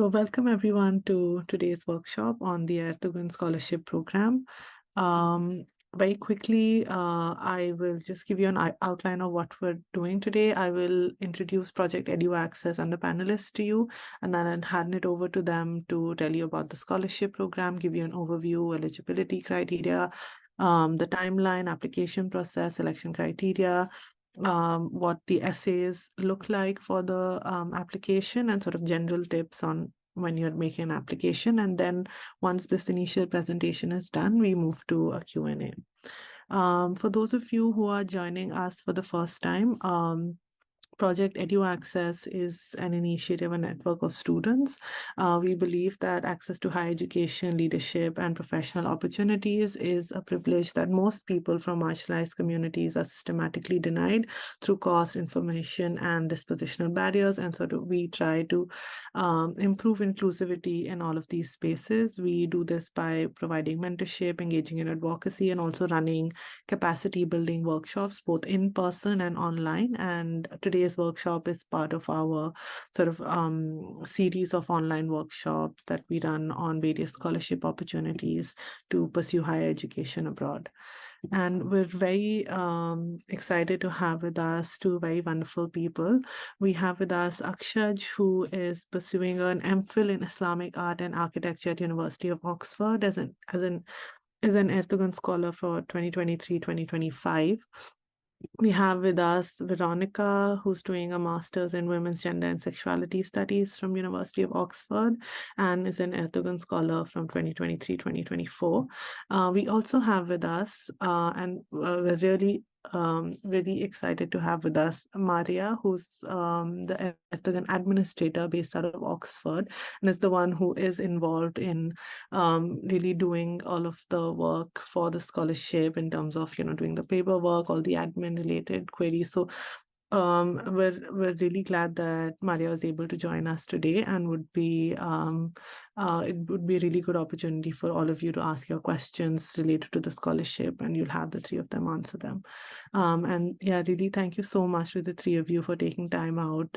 So welcome everyone to today's workshop on the Ertegun Scholarship Programme. Very quickly, I will just give you an outline of what we're doing today. I will introduce Project EduAccess and the panelists to you, and then I'll hand it over to them to tell you about the scholarship program, give you an overview, eligibility criteria, the timeline, application process, selection criteria, what the essays look like for the application, and sort of general tips on when you're making an application. And then once this initial presentation is done, we move to a Q&A. For those of you who are joining us for the first time, Project EduAccess is an initiative, a network of students. We believe that access to higher education, leadership, and professional opportunities is a privilege that most people from marginalized communities are systematically denied through cost, information, and dispositional barriers. And so we try to improve inclusivity in all of these spaces. We do this by providing mentorship, engaging in advocacy, and also running capacity building workshops, both in person and online. And today's workshop is part of our sort of series of online workshops that we run on various scholarship opportunities to pursue higher education abroad. And we're very excited to have with us two very wonderful people. We have with us Akshaj, who is pursuing an MPhil in Islamic art and architecture at University of Oxford as an Ertegun Scholar for 2023-2025. We have with us Verónica, who's doing a master's in women's gender and sexuality studies from University of Oxford and is an Ertegun Scholar from 2023-2024. We also have with us, and we're really excited to have with us Maria, who's the Ertegun Administrator based out of Oxford, and is the one who is involved in really doing all of the work for the scholarship in terms of, doing the paperwork, all the admin related queries. So we're really glad that Maria was able to join us today, and would be it would be a really good opportunity for all of you to ask your questions related to the scholarship, and you'll have the three of them answer them. And yeah, really thank you so much to the three of you for taking time out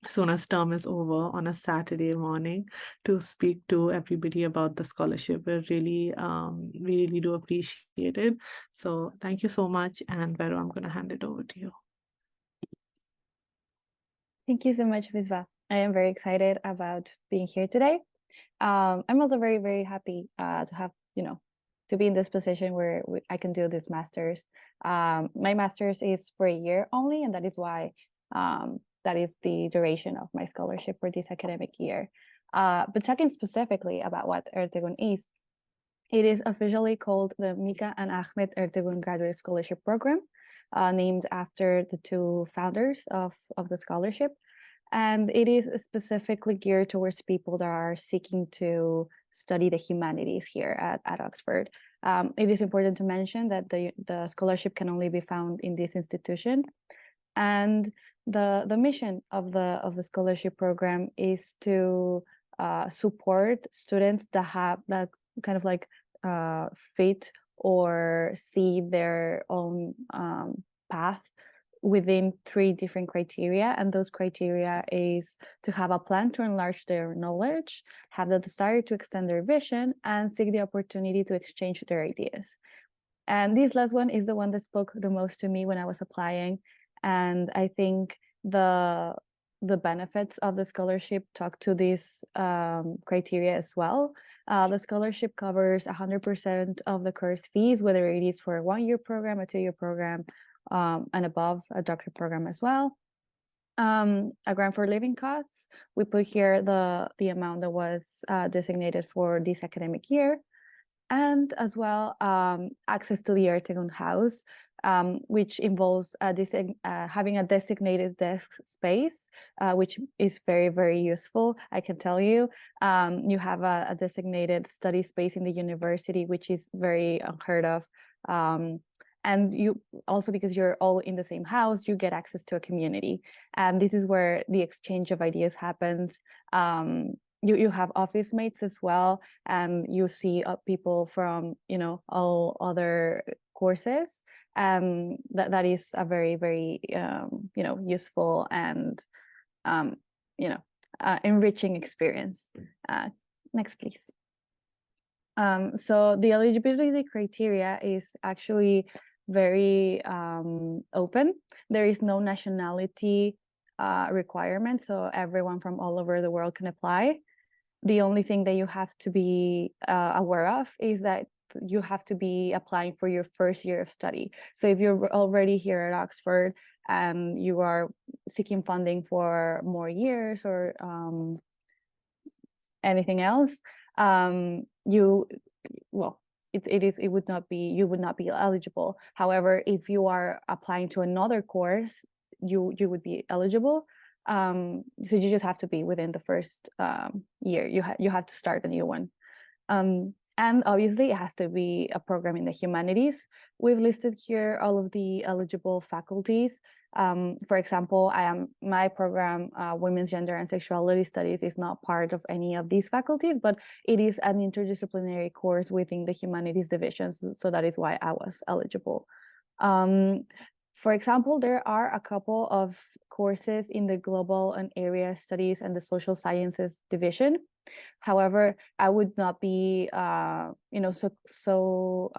Sona's term is over on a Saturday morning to speak to everybody about the scholarship. We really do appreciate it. So thank you so much. And Vero, I'm going to hand it over to you. Thank you so much, Visva. I am very excited about being here today. I'm also very, very happy to have, to be in this position where I can do this master's. My master's is for a year only, and that is why that is the duration of my scholarship for this academic year. But talking specifically about what Ertegun is, it is officially called the Mika and Ahmed Ertegun Graduate Scholarship Programme, named after the two founders of the scholarship. And it is specifically geared towards people that are seeking to study the humanities here at Oxford. It is important to mention that the scholarship can only be found in this institution. And the mission of the scholarship program is to support students that have that kind of like fit or see their own path within three different criteria. And those criteria is to have a plan to enlarge their knowledge, have the desire to extend their vision, and seek the opportunity to exchange their ideas. And this last one is the one that spoke the most to me when I was applying. And I think the benefits of the scholarship talk to this criteria as well. The scholarship covers 100% of the course fees, whether it is for a 1-year program, a 2-year program, and above, a doctorate program as well. A grant for living costs. We put here the amount that was designated for this academic year. And as well, access to the Ertegun House, which involves having a designated desk space, which is very, very useful, I can tell you. You have a designated study space in the university, which is very unheard of. And you also, because you're all in the same house, you get access to a community. And this is where the exchange of ideas happens. You have office mates as well, and you see people from, all other courses. That is a very, very, useful and, enriching experience. Next, please. So the eligibility criteria is actually very open. There is no nationality requirement, so everyone from all over the world can apply. The only thing that you have to be aware of is that you have to be applying for your first year of study. So if you're already here at Oxford and you are seeking funding for more years or anything else, you would not be eligible. However, if you are applying to another course, you would be eligible. So you just have to be within the first year. You have to start a new one. And obviously it has to be a program in the humanities. We've listed here all of the eligible faculties. For example, my program, Women's Gender and Sexuality Studies, is not part of any of these faculties, but it is an interdisciplinary course within the humanities division, so that is why I was eligible. For example, there are a couple of courses in the Global and Area Studies and the Social Sciences division. However, I would not be, so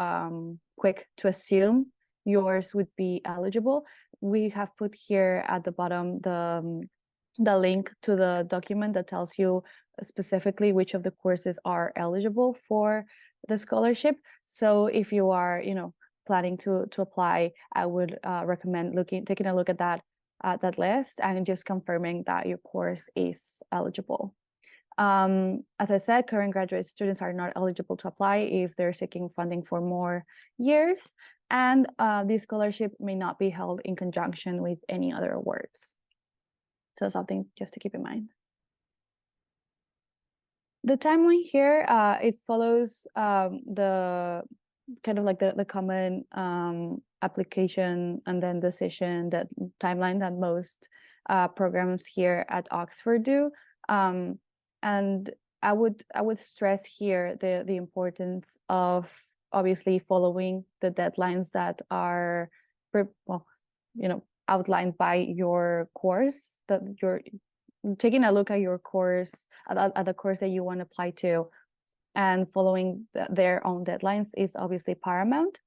quick to assume yours would be eligible. We have put here at the bottom the link to the document that tells you specifically which of the courses are eligible for the scholarship. So if you are, planning to apply, I would recommend taking a look at that list and just confirming that your course is eligible. As I said, current graduate students are not eligible to apply if they're seeking funding for more years, and this scholarship may not be held in conjunction with any other awards. So something just to keep in mind. The timeline here, it follows the kind of like the common application and then decision timeline that most programs here at Oxford do. And I would stress here the importance of obviously following the deadlines that are outlined by your course, that you're taking a look at your course, at the course that you want to apply to, and following their own deadlines is obviously paramount.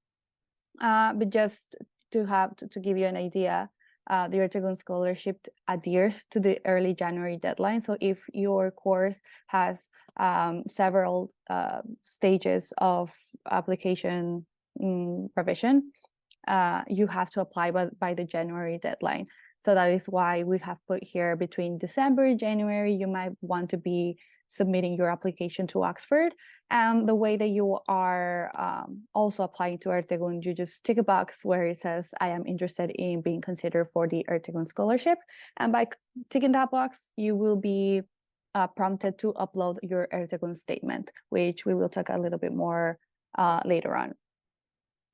But just to give you an idea, the Ertegun Scholarship adheres to the early January deadline. So if your course has several stages of application provision, you have to apply by the January deadline. So that is why we have put here between December and January, you might want to be submitting your application to Oxford. And the way that you are also applying to Ertegun, you just tick a box where it says, I am interested in being considered for the Ertegun Scholarship. And by ticking that box, you will be prompted to upload your Ertegun statement, which we will talk a little bit more later on.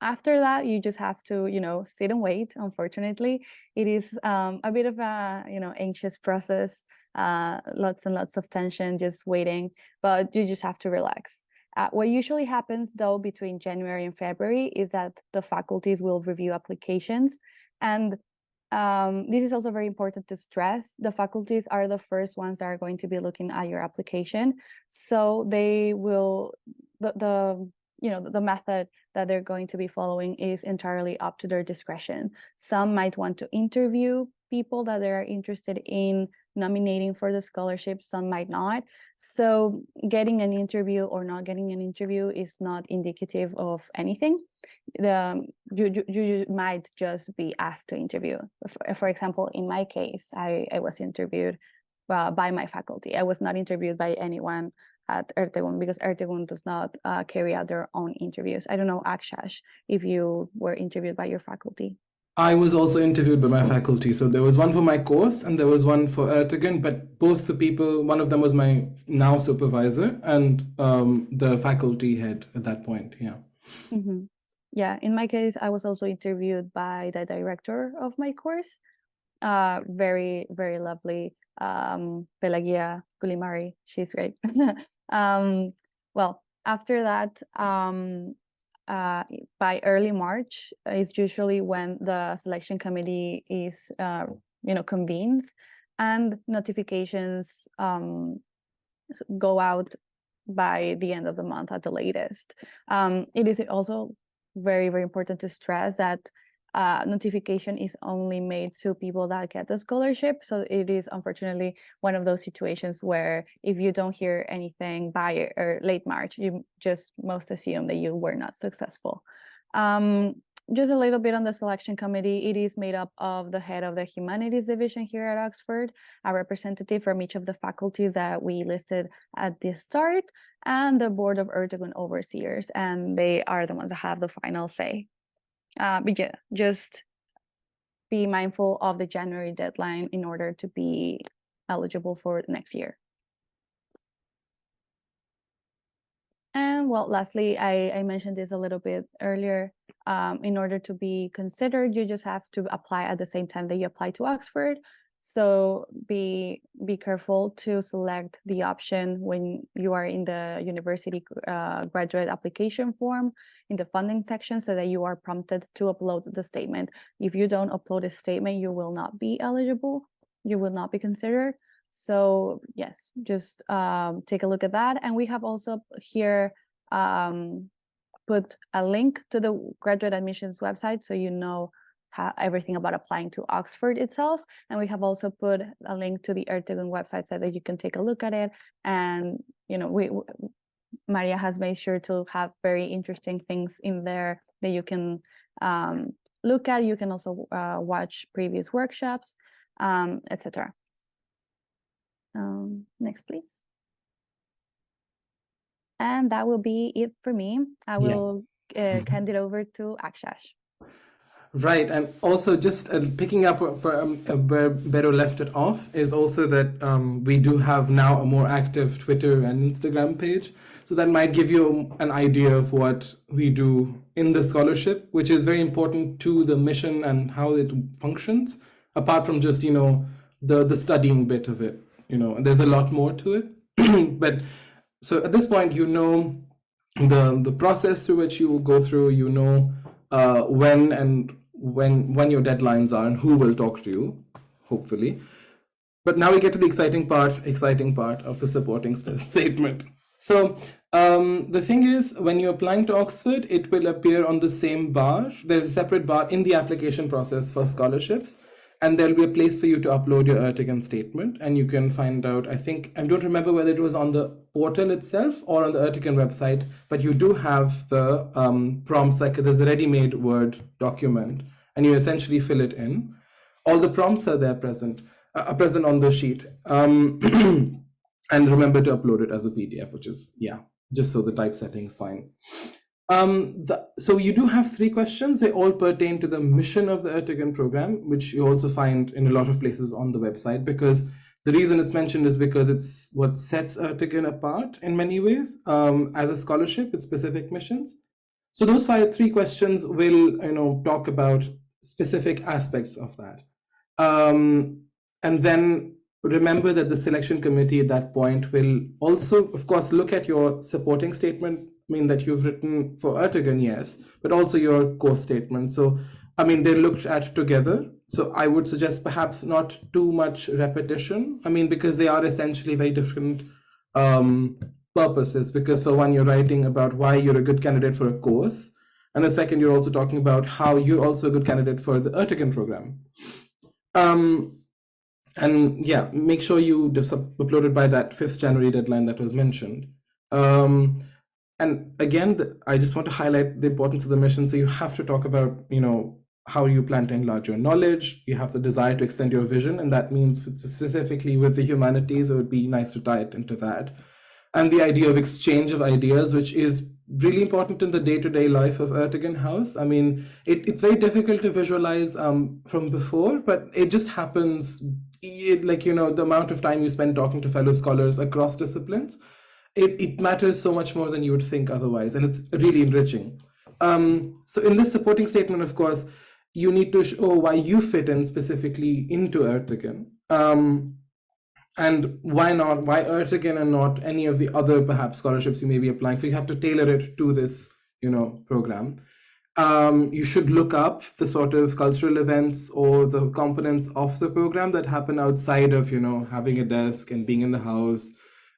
After that, you just have to, sit and wait. Unfortunately, it is a bit of a, anxious process. Lots and lots of tension, just waiting, but you just have to relax. What usually happens though between January and February is that the faculties will review applications, and this is also very important to stress. The faculties are the first ones that are going to be looking at your application, so they will the method that they're going to be following is entirely up to their discretion. Some might want to interview people that they're interested in nominating for the scholarship, some might not. So getting an interview or not getting an interview is not indicative of anything. You might just be asked to interview. For example, in my case, I was interviewed by my faculty. I was not interviewed by anyone at Ertegun because Ertegun does not carry out their own interviews. I don't know, Akshaj, if you were interviewed by your faculty. I was also interviewed by my faculty. So there was one for my course and there was one for Ertegun, but both the people, one of them was my now supervisor and the faculty head at that point. Yeah. Mm-hmm. Yeah, in my case, I was also interviewed by the director of my course. Very, very lovely. Pelagia Gulimari, she's great. Well, after that, by early March is usually when the selection committee is, convenes, and notifications go out by the end of the month at the latest. It is also very, very important to stress that notification is only made to people that get the scholarship. So it is unfortunately one of those situations where if you don't hear anything by late March, you just most assume that you were not successful. Just a little bit on the selection committee. It is made up of the head of the Humanities division here at Oxford, a representative from each of the faculties that we listed at the start, and the board of Ertegun overseers, and they are the ones that have the final say. But yeah, just be mindful of the January deadline in order to be eligible for next year. And well, lastly, I mentioned this a little bit earlier. In order to be considered, you just have to apply at the same time that you apply to Oxford. So be careful to select the option when you are in the university graduate application form in the funding section, so that you are prompted to upload the statement. If you don't upload a statement, you will not be eligible. You will not be considered. So yes, just take a look at that. And we have also here put a link to the graduate admissions website, so you know everything about applying to Oxford itself. And we have also put a link to the Ertegun website so that you can take a look at it. And you know, Maria has made sure to have very interesting things in there that you can look at. You can also watch previous workshops, etc. Next, please. And that will be it for me. I will hand it over to Akshaj. Right, and also just picking up where Vero left it off is also that we do have now a more active Twitter and Instagram page. So that might give you an idea of what we do in the scholarship, which is very important to the mission and how it functions, apart from just, you know, the studying bit of it. You know, there's a lot more to it. But so at this point, you know the process through which you will go through, you know when your deadlines are and who will talk to you, hopefully. But now we get to the exciting part of the supporting statement. So the thing is, when you're applying to Oxford, it will appear on the same bar. There's a separate bar in the application process for scholarships, and there'll be a place for you to upload your Ertegun statement, and you can find out, I don't remember whether it was on the portal itself or on the Ertegun website, but you do have the prompts, like there's a ready-made Word document, and you essentially fill it in. All the prompts are there present on the sheet. And remember to upload it as a PDF, which is, just so the typesetting is fine. So you do have 3 questions. They all pertain to the mission of the Ertegun program, which you also find in a lot of places on the website, because the reason it's mentioned is because it's what sets Ertegun apart in many ways as a scholarship with specific missions. So those 3 questions will, talk about specific aspects of that. And then remember that the selection committee at that point will also, of course, look at your supporting statement, that you've written for Ertegun, yes, but also your course statement. So, they're looked at together. So I would suggest perhaps not too much repetition. Because they are essentially very different purposes. Because for one, you're writing about why you're a good candidate for a course. And the second, you're also talking about how you're also a good candidate for the Ertegun program. And yeah, make sure you just upload it by that 5th January deadline that was mentioned. And again, I just want to highlight the importance of the mission. So you have to talk about, how you plan to enlarge your knowledge. You have the desire to extend your vision. And that means specifically with the humanities, it would be nice to tie it into that. And the idea of exchange of ideas, which is really important in the day-to-day life of Ertegun House. It's very difficult to visualize from before, but it just happens, the amount of time you spend talking to fellow scholars across disciplines. It matters so much more than you would think otherwise, and it's really enriching. So in this supporting statement, of course, you need to show why you fit in specifically into Ertegun, and why Ertegun and not any of the other perhaps scholarships you may be applying for. You have to tailor it to this, program. You should look up the sort of cultural events or the components of the program that happen outside of, having a desk and being in the house.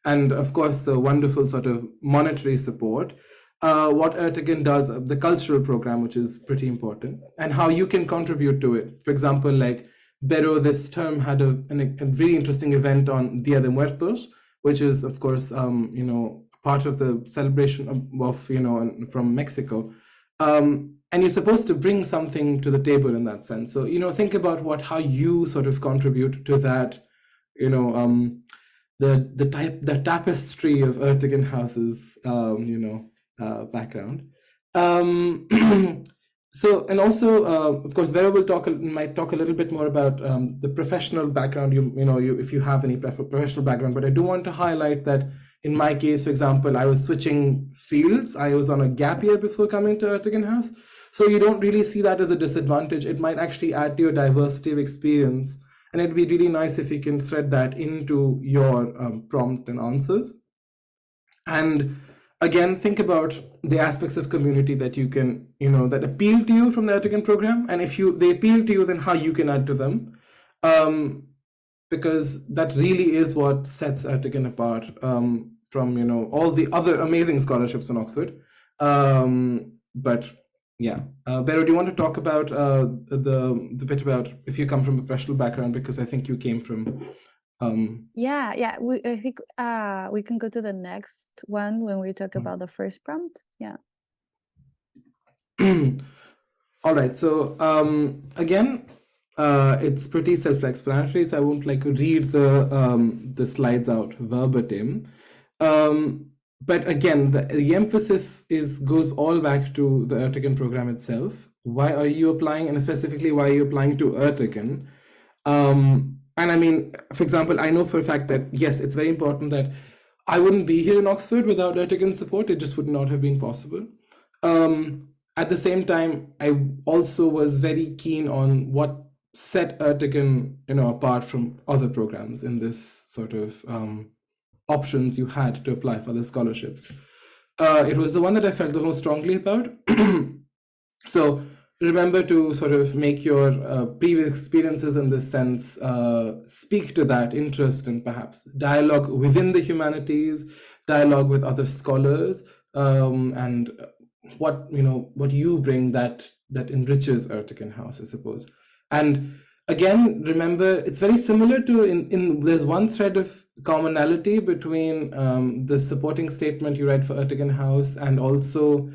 And of course, the wonderful sort of monetary support. What Ertegun does, the cultural program, which is pretty important, and how you can contribute to it. For example, like Vero this term had a really interesting event on Dia de Muertos, which is, of course, part of the celebration of from Mexico. And you're supposed to bring something to the table in that sense. So, think about how you sort of contribute to that, the tapestry of Ertegun House's, background. So, and also, of course, Vera might talk a little bit more about the professional background, if you have any professional background, but I do want to highlight that in my case, for example, I was switching fields. I was on a gap year before coming to Ertegun House. So you don't really see that as a disadvantage. It might actually add to your diversity of experience. And it'd be really nice if you can thread that into your prompt and answers. And again, think about the aspects of community that you can, that appeal to you from the Ertegun program. And if they appeal to you, then how you can add to them. Because that really is what sets Ertegun apart from all the other amazing scholarships in Oxford. But yeah, Vero, do you want to talk about the bit about if you come from a professional background, because I think you came from yeah, I think we can go to the next one when we talk about the first prompt. Yeah. All right, so again, it's pretty self-explanatory, so I won't read the slides out verbatim. But again, the emphasis goes all back to the Ertegun program itself. Why are you applying, and specifically why are you applying to Ertegun? And I mean, for example, I know for a fact that yes, it's very important that I wouldn't be here in Oxford without Ertegun support. It just would not have been possible. At the same time, I also was very keen on what set Ertegun, apart from other programs in this sort of options you had to apply for the scholarships. It was the one that I felt the most strongly about. So remember to sort of make your previous experiences in this sense speak to that interest and perhaps dialogue within the humanities, dialogue with other scholars, and what you bring that enriches Ertegun House, I suppose. And again, remember, it's very similar to there's one thread of commonality between the supporting statement you write for Ertegun House and also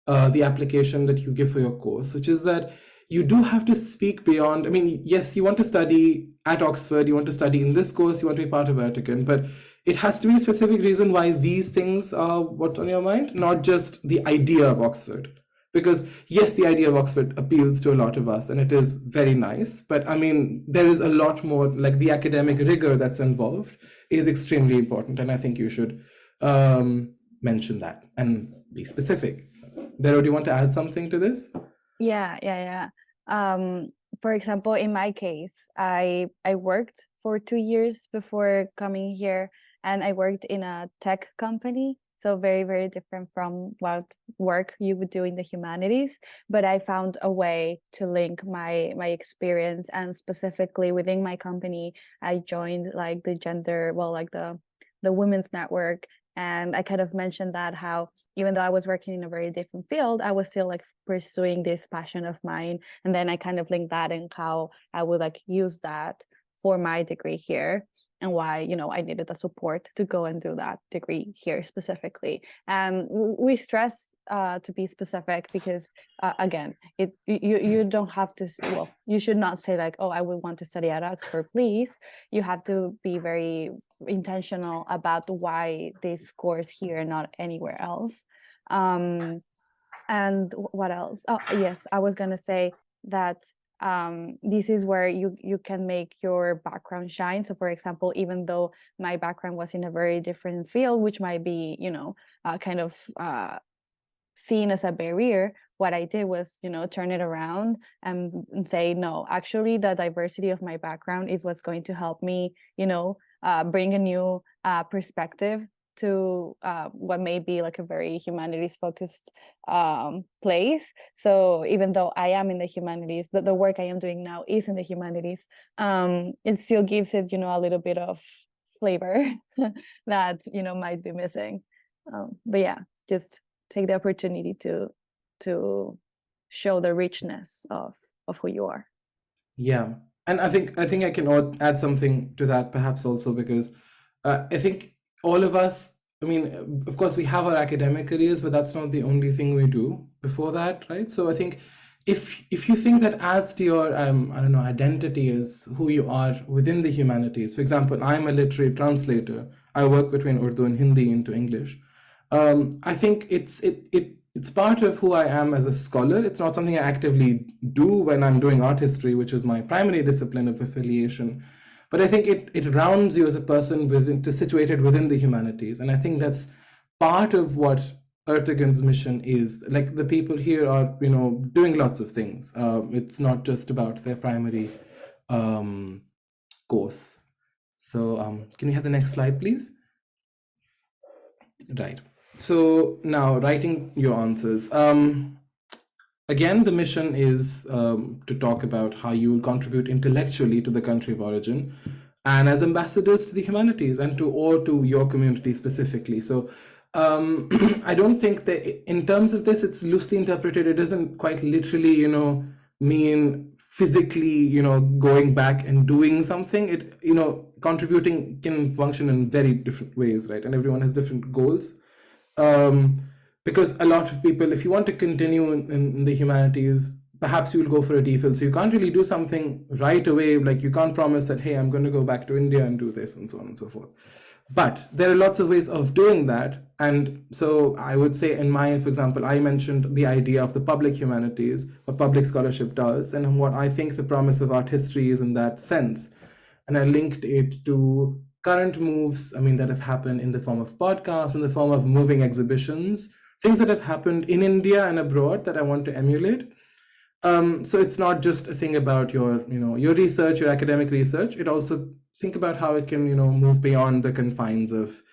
the application that you give for your course, which is that you do have to speak beyond. I mean, yes, you want to study at Oxford, you want to study in this course, you want to be part of Ertegun, but it has to be a specific reason why these things are what's on your mind, not just the idea of Oxford. Because yes, the idea of Oxford appeals to a lot of us and it is very nice, but I mean, there is a lot more, like the academic rigor that's involved is extremely important. And I think you should mention that and be specific. Vero, do you want to add something to this? Yeah. For example, in my case, I worked for 2 years before coming here, and I worked in a tech company. So very, very different from what work you would do in the humanities. But I found a way to link my experience, and specifically within my company, I joined like the women's network. And I kind of mentioned that how even though I was working in a very different field, I was still like pursuing this passion of mine. And then I kind of linked that and how I would like use that for my degree here, and why, I needed the support to go and do that degree here specifically. And we stress to be specific because, again, you don't have to, you should not say like, oh, I would want to study at Oxford, please. You have to be very intentional about why this course here, not anywhere else. And what else? Oh, yes, I was going to say that this is where you can make your background shine. So for example, even though my background was in a very different field, which might be kind of seen as a barrier, what I did was turn it around and say, no, actually the diversity of my background is what's going to help me bring a new perspective to what may be like a very humanities focused place. So even though I am in the humanities, the work I am doing now is in the humanities, it still gives it, a little bit of flavor that, might be missing. But yeah, just take the opportunity to show the richness of who you are. Yeah. And I think I can add something to that perhaps also, because I think all of us, I mean, of course we have our academic careers, but that's not the only thing we do before that, right? So I think if you think that adds to your, I don't know, identity as who you are within the humanities. For example, I'm a literary translator. I work between Urdu and Hindi into English. I think it's part of who I am as a scholar. It's not something I actively do when I'm doing art history, which is my primary discipline of affiliation. But I think it rounds you as a person situated within the humanities. And I think that's part of what Ertegun's mission is. Like, the people here are, doing lots of things. It's not just about their primary course. So can we have the next slide, please? Right. So now, writing your answers. Again, the mission is to talk about how you will contribute intellectually to the country of origin and as ambassadors to the humanities or to your community specifically. So I don't think that in terms of this, it's loosely interpreted. It doesn't quite literally, mean physically, going back and doing something. It, contributing can function in very different ways, right? And everyone has different goals. Because a lot of people, if you want to continue in the humanities, perhaps you'll go for a DPhil. So you can't really do something right away. Like, you can't promise that, hey, I'm going to go back to India and do this and so on and so forth. But there are lots of ways of doing that. And so I would say for example, I mentioned the idea of the public humanities, what public scholarship does, and what I think the promise of art history is in that sense. And I linked it to current moves, that have happened in the form of podcasts, in the form of moving exhibitions, things that have happened in India and abroad that I want to emulate. So it's not just a thing about your research, your academic research. It also think about how it can, move beyond the confines of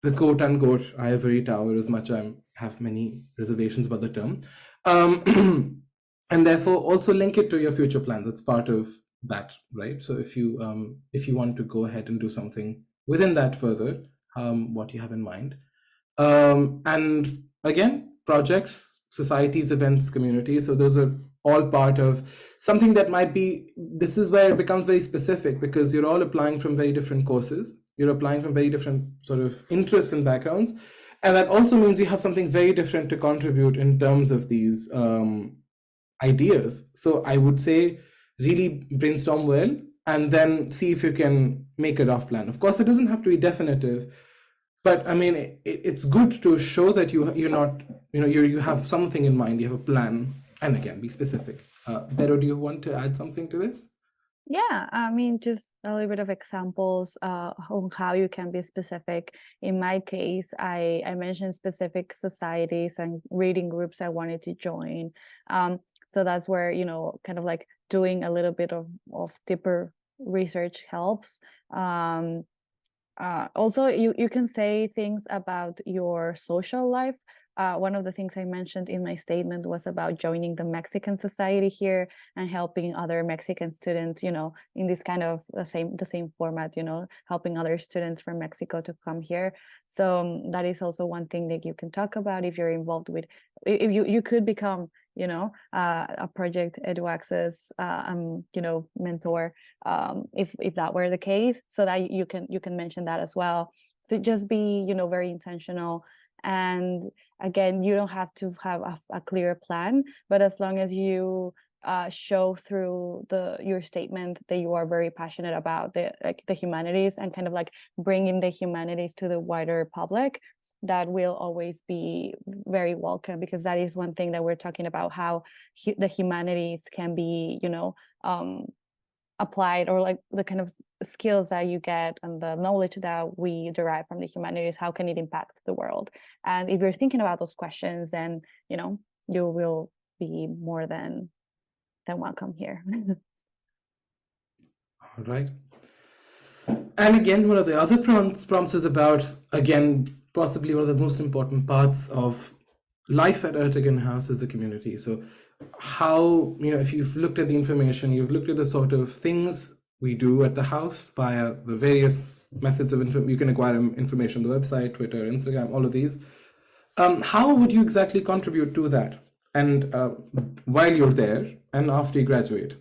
the quote unquote ivory tower, as much I have many reservations about the term. And therefore also link it to your future plans. It's part of that, right? So if you want to go ahead and do something within that further, what you have in mind. And again, projects, societies, events, communities. So those are all part of something that might be, this is where it becomes very specific, because you're all applying from very different courses. You're applying from very different sort of interests and backgrounds. And that also means you have something very different to contribute in terms of these ideas. So I would say really brainstorm well and then see if you can make a rough plan. Of course, it doesn't have to be definitive, but it's good to show that you're not, you have something in mind, you have a plan, and again, be specific. Vero, do you want to add something to this? Yeah, just a little bit of examples on how you can be specific. In my case, I mentioned specific societies and reading groups I wanted to join. So that's where, kind of like doing a little bit of deeper research helps. Also, you can say things about your social life. One of the things I mentioned in my statement was about joining the Mexican society here and helping other Mexican students, in this kind of the same format, helping other students from Mexico to come here. So that is also one thing that you can talk about if you're involved with, if you could become, a project EduAccess, mentor, if that were the case, so that you can mention that as well. So just be, very intentional. And again, you don't have to have a clear plan, but as long as you show through your statement that you are very passionate about the humanities and kind of like bringing the humanities to the wider public, that will always be very welcome, because that is one thing that we're talking about, how the humanities can be, applied, or like the kind of skills that you get and the knowledge that we derive from the humanities, how can it impact the world? And if you're thinking about those questions, then you will be more than welcome here. All right. And again, one of the other prompts is about, again, possibly one of the most important parts of life at Ertegun House is the community. So how, if you've looked at the information, you've looked at the sort of things we do at the house via the various methods of you can acquire information on the website, Twitter, Instagram, all of these. How would you exactly contribute to that? And while you're there and after you graduate.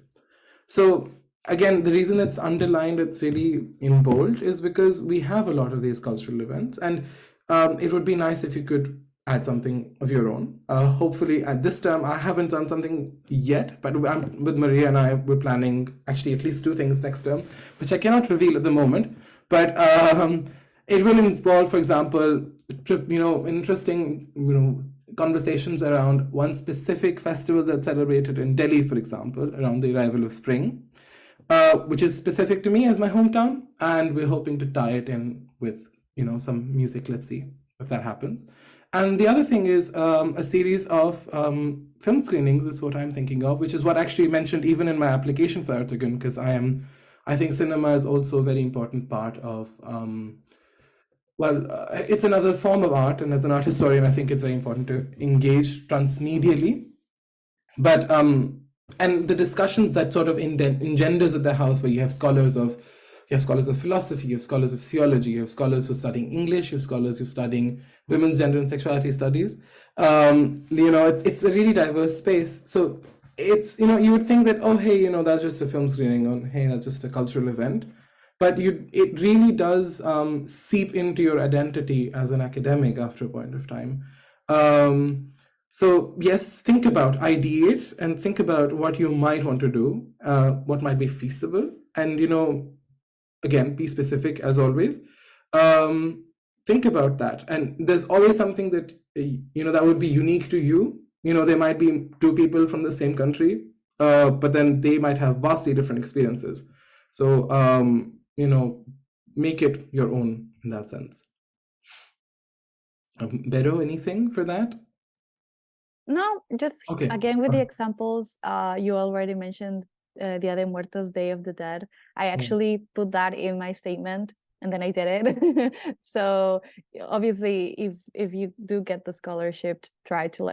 So again, the reason it's underlined, it's really in bold, is because we have a lot of these cultural events, and it would be nice if you could add something of your own. Hopefully at this term, I haven't done something yet, but with Maria and I, we're planning actually at least 2 things next term, which I cannot reveal at the moment, but it will involve, for example, interesting, conversations around one specific festival that's celebrated in Delhi, for example, around the arrival of spring, which is specific to me as my hometown, and we're hoping to tie it in with, some music. Let's see if that happens. And the other thing is a series of film screenings is what I'm thinking of, which is what actually mentioned even in my application for Ertegun, because I think cinema is also a very important part of, it's another form of art, and as an art historian, I think it's very important to engage transmedially. But and the discussions that sort of engenders at the house, where you have scholars of philosophy, you have scholars of theology, you have scholars who are studying English, you have scholars who are studying women's gender and sexuality studies. It's a really diverse space. So it's, you would think that, oh, hey, that's just a film screening, or hey, that's just a cultural event. But it really does seep into your identity as an academic after a point of time. So yes, think about, ideate, and think about what you might want to do, what might be feasible, and again, be specific as always. Think about that, and there's always something that that would be unique to you. There might be 2 people from the same country, but then they might have vastly different experiences. So make it your own in that sense. Vero, anything for that? No, just Okay. Again with the examples, you already mentioned Dia de Muertos, Day of the Dead. I actually put that in my statement, and then I did it. So obviously, if you do get the scholarship, try to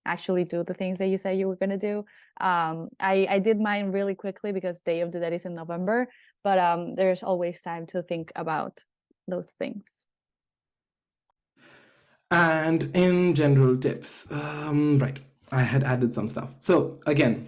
actually do the things that you said you were gonna do. I did mine really quickly because Day of the Dead is in November, but there's always time to think about those things. And in general tips, right, I had added some stuff. So again,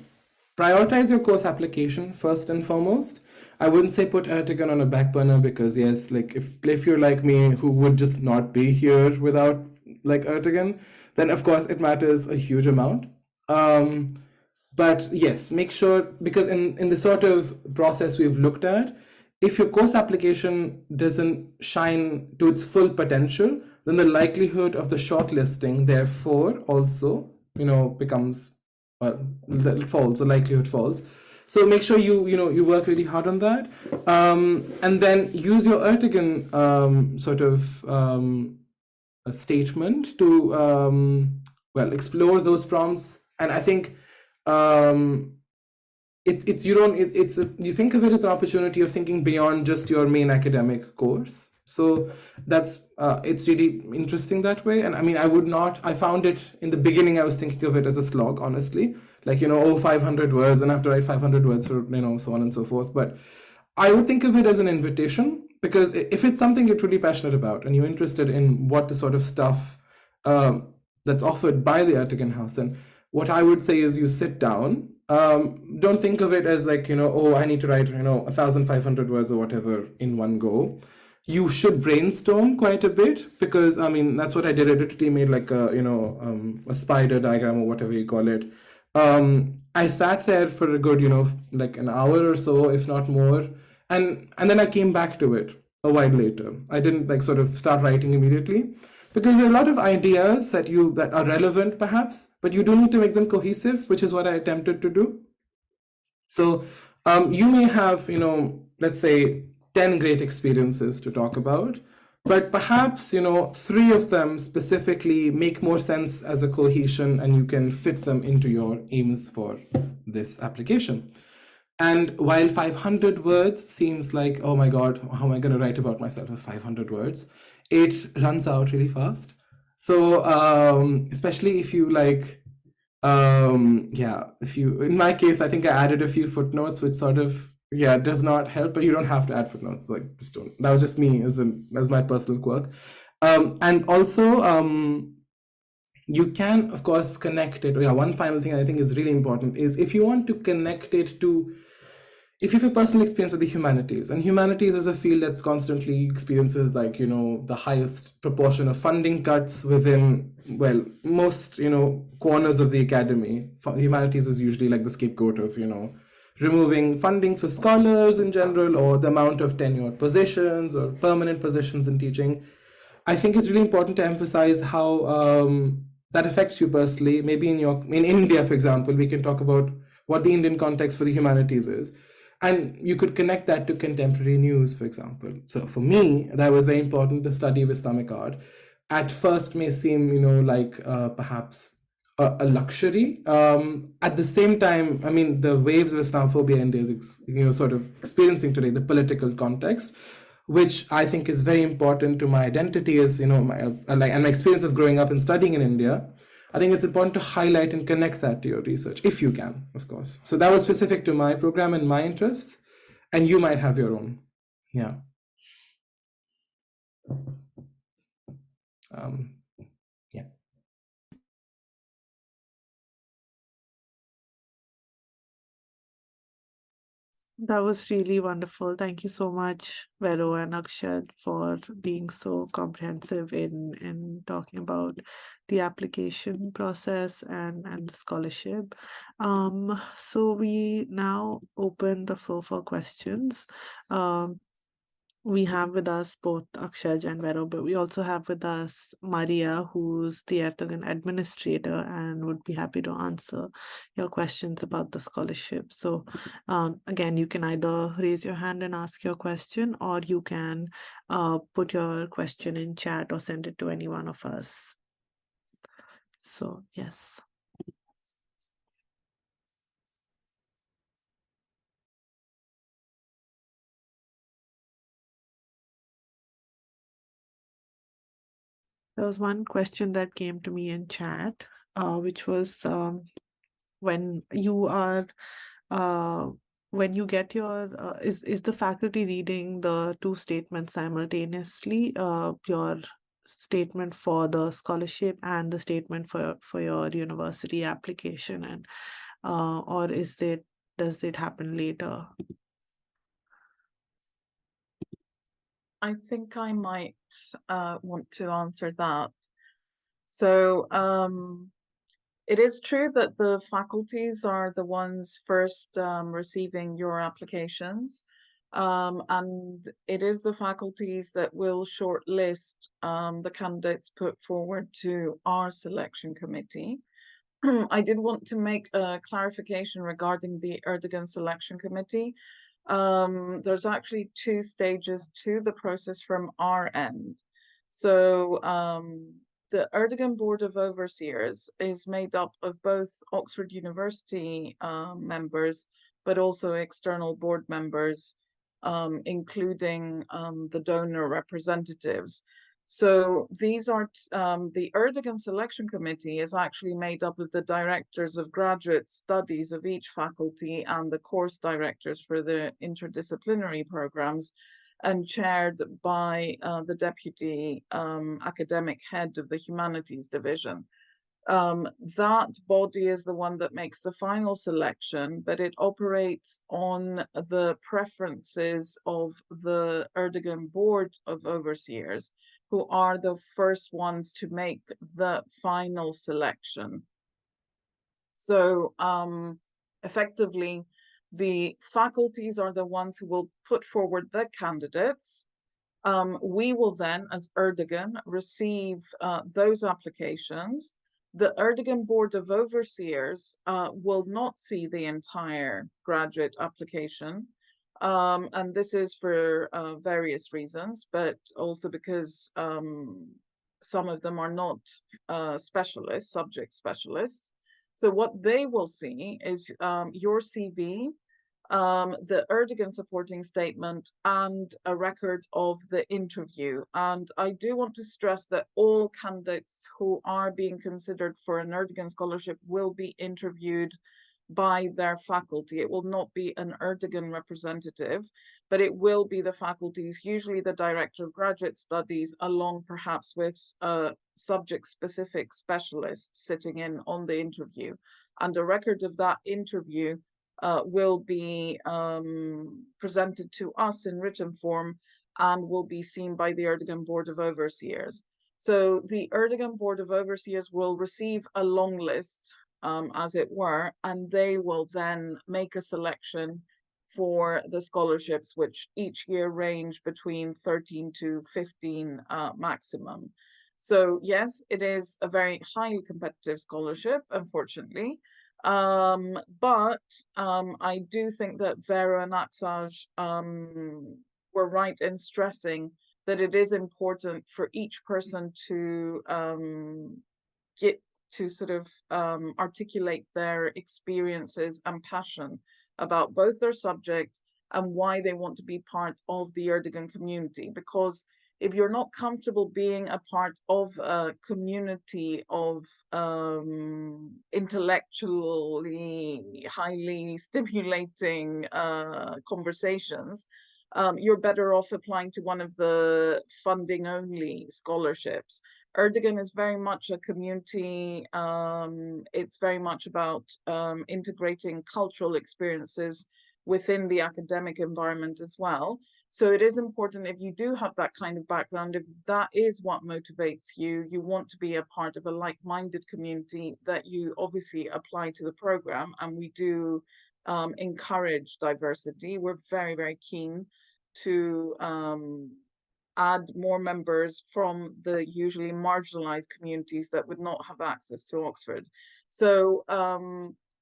prioritize your course application first and foremost. I wouldn't say put Ertegun on a back burner, because yes, like if you're like me, who would just not be here without like Ertegun, then of course it matters a huge amount. But yes, make sure, because in the sort of process we've looked at, if your course application doesn't shine to its full potential, then the likelihood of the shortlisting, therefore, also, becomes, falls, the likelihood falls. So make sure you work really hard on that, and then use your Ertegun a statement to explore those prompts. And I think you think of it as an opportunity of thinking beyond just your main academic course. So that's it's really interesting that way. And I mean, I found it in the beginning, I was thinking of it as a slog, honestly, like 500 words, and I have to write 500 words for so on and so forth. But I would think of it as an invitation, because if it's something you're truly passionate about and you're interested in what the sort of stuff that's offered by the Ertegun House, then what I would say is you sit down. Don't think of it as like, I need to write 1,500 words or whatever in one go. You should brainstorm quite a bit, because I mean, that's what I did. I literally made like a spider diagram or whatever you call it. I sat there for a good like an hour or so, if not more, and then I came back to it a while later. I didn't like sort of start writing immediately, because there are a lot of ideas that are relevant perhaps, but you do need to make them cohesive, which is what I attempted to do. So you may have let's say 10 great experiences to talk about, but perhaps 3 of them specifically make more sense as a cohesion, and you can fit them into your aims for this application. And while 500 words seems like, oh my God, how am I going to write about myself with 500 words? it runs out really fast. So especially if you like, if you, in my case, I think I added a few footnotes, which sort of, does not help, but you don't have to add footnotes. Like, just don't. That was just me as my personal quirk. And also, you can, of course, connect it. One final thing I think is really important is if you want to connect it to, if you have a personal experience with the humanities, and humanities is a field that's constantly experiences the highest proportion of funding cuts within, well, most, corners of the academy. Humanities is usually like the scapegoat of, removing funding for scholars in general, or the amount of tenured positions or permanent positions in teaching. I think it's really important to emphasize how that affects you personally. Maybe in India, for example, we can talk about what the Indian context for the humanities is. And you could connect that to contemporary news, for example. So for me, that was very important. The study of Islamic art at first may seem, like perhaps a luxury. At the same time, I mean, the waves of Islamophobia India is, sort of experiencing today, the political context, which I think is very important to my identity as, and my experience of growing up and studying in India. I think it's important to highlight and connect that to your research, if you can, of course. So that was specific to my program and my interests, and you might have your own. Yeah. Yeah. That was really wonderful. Thank you so much, Vero and Akshad, for being so comprehensive in talking about the application process and the scholarship. So we now open the floor for questions. We have with us both Akshaj and Vero, but we also have with us Maria, who's the Ertegun administrator and would be happy to answer your questions about the scholarship. So again, you can either raise your hand and ask your question, or you can put your question in chat or send it to any one of us. So yes. There was one question that came to me in chat, which was when you are when you get your is the faculty reading the two statements simultaneously, your statement for the scholarship and the statement for your university application, and or does it happen later? I think I might want to answer that. So it is true that the faculties are the ones first receiving your applications, and it is the faculties that will shortlist the candidates put forward to our selection committee. I did want to make a clarification regarding the Ertegun Selection Committee. There's actually two stages to the process from our end. So the Ertegun Board of Overseers is made up of both Oxford University members, but also external board members, including the donor representatives. So these are the Ertegun Selection Committee is actually made up of the directors of graduate studies of each faculty and the course directors for the interdisciplinary programs, and chaired by the deputy academic head of the Humanities division. That body is the one that makes the final selection, but it operates on the preferences of the Ertegun Board of Overseers, who are the first ones to make the final selection. So effectively, the faculties are the ones who will put forward the candidates. We will then, as Ertegun, receive those applications. The Ertegun Board of Overseers will not see the entire graduate application. And this is for various reasons, but also because some of them are not specialists, subject specialists. So what they will see is your CV, the Ertegun supporting statement, and a record of the interview. And I do want to stress that all candidates who are being considered for an Ertegun scholarship will be interviewed by their faculty. It will not be an Ertegun representative, but it will be the faculties, usually the director of graduate studies, along perhaps with a subject-specific specialist sitting in on the interview. And a record of that interview will be presented to us in written form and will be seen by the Ertegun Board of Overseers. So the Ertegun Board of Overseers will receive a long list, as it were, and they will then make a selection for the scholarships, which each year range between 13 to 15 maximum. So yes, it is a very highly competitive scholarship, unfortunately. But I do think that Vero and Akshaj were right in stressing that it is important for each person to get to sort of articulate their experiences and passion about both their subject and why they want to be part of the Ertegun community. Because if you're not comfortable being a part of a community of intellectually highly stimulating conversations, you're better off applying to one of the funding only scholarships. Ertegun is very much a community. It's very much about integrating cultural experiences within the academic environment as well. So it is important, if you do have that kind of background, if that is what motivates you, you want to be a part of a like-minded community, that you obviously apply to the program. And we do encourage diversity. We're very, very keen to add more members from the usually marginalized communities that would not have access to Oxford. So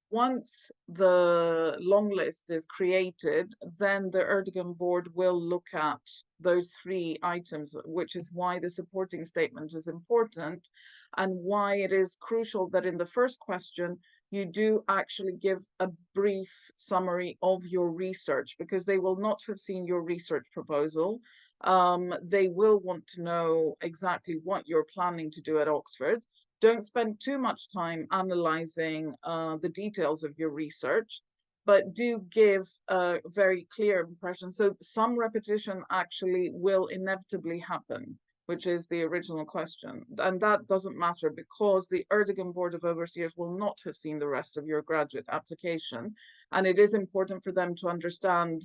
once the long list is created, then the Ertegun board will look at those 3 items, which is why the supporting statement is important and why it is crucial that in the first question, you do actually give a brief summary of your research, because they will not have seen your research proposal. They will want to know exactly what you're planning to do at Oxford. Don't spend too much time analyzing the details of your research, but do give a very clear impression. So some repetition actually will inevitably happen, which is the original question. And that doesn't matter, because the Ertegun Board of Overseers will not have seen the rest of your graduate application. And it is important for them to understand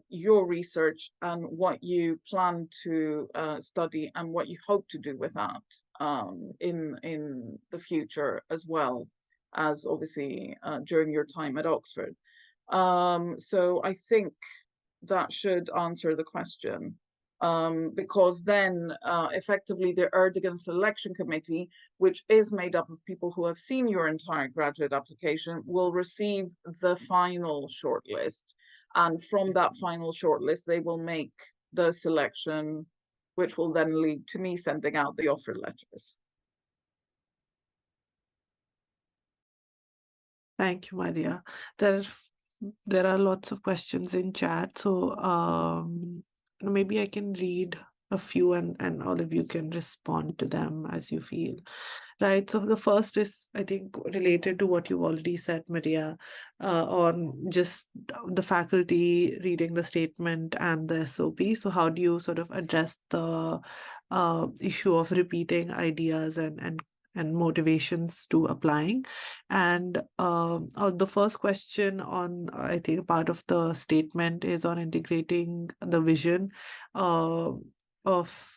your research and what you plan to study and what you hope to do with that in the future, as well as obviously during your time at Oxford. So I think that should answer the question, because then effectively the Ertegun Selection Committee, which is made up of people who have seen your entire graduate application, will receive the final shortlist. And from that final shortlist, they will make the selection, which will then lead to me sending out the offer letters. Thank you, Maria. There are lots of questions in chat, so maybe I can read a few and all of you can respond to them as you feel. Right, so the first is, I think, related to what you've already said, Maria, on just the faculty reading the statement and the SOP. So how do you sort of address the issue of repeating ideas and motivations to applying? And the first question on, I think, part of the statement is on integrating the vision of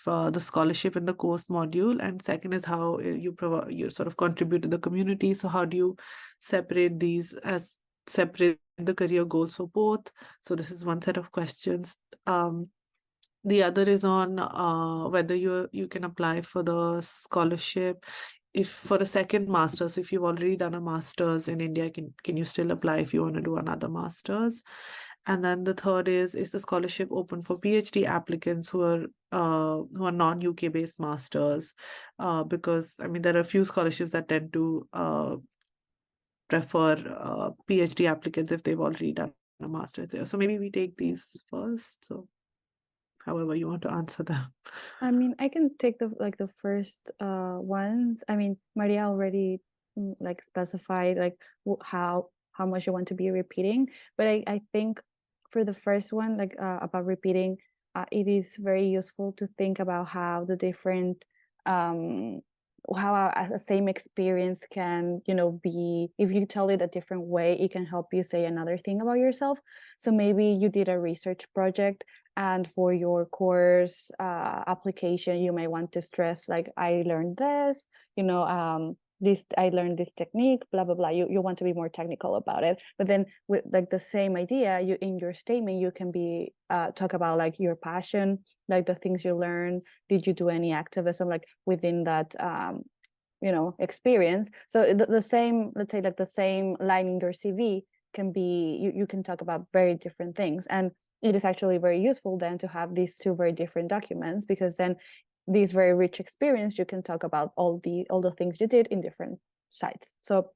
the scholarship in the course module, and second is how you sort of contribute to the community. So how do you separate the career goals for both? So this is one set of questions. The other is on whether you can apply for the scholarship if for a second master's. If you've already done a master's in India, can you still apply if you want to do another master's? And then the third is the scholarship open for PhD applicants who are non-UK based masters? Because I mean, there are a few scholarships that tend to prefer PhD applicants if they've already done a master's there. So maybe we take these first. So however you want to answer them. I mean, I can take the first ones. I mean, Maria already like specified like how much you want to be repeating, but I think for the first one, like about repeating, it is very useful to think about how the different how a same experience can, you know, be, if you tell it a different way, it can help you say another thing about yourself. So maybe you did a research project, and for your course application, you may want to stress like, I learned this, you know, this, I learned this technique, blah, blah, blah. You want to be more technical about it. But then with like the same idea, you in your statement, you can be talk about like your passion, like the things you learn. Did you do any activism like within that you know, experience? So the same, let's say like the same line in your CV can be, you can talk about very different things. And it is actually very useful then to have these two very different documents, because then this very rich experience, you can talk about all the things you did in different sites. So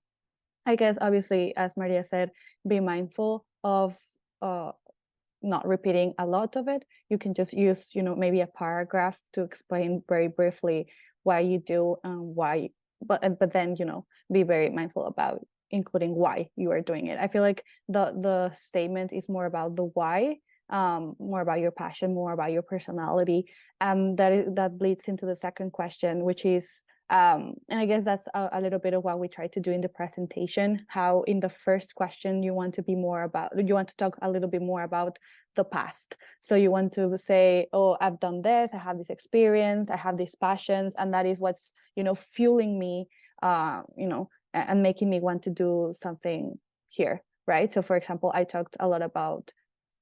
I guess obviously, as Maria said, be mindful of not repeating a lot of it. You can just use, you know, maybe a paragraph to explain very briefly why you do and why, but then, you know, be very mindful about including why you are doing it. I feel like the statement is more about the why, more about your passion, more about your personality, and that leads into the second question, which is and I guess that's a little bit of what we tried to do in the presentation. How in the first question you want to talk a little bit more about the past. So you want to say, oh, I've done this, I have this experience, I have these passions, and that is what's, you know, fueling me, you know, and making me want to do something here, right? So for example, I talked a lot about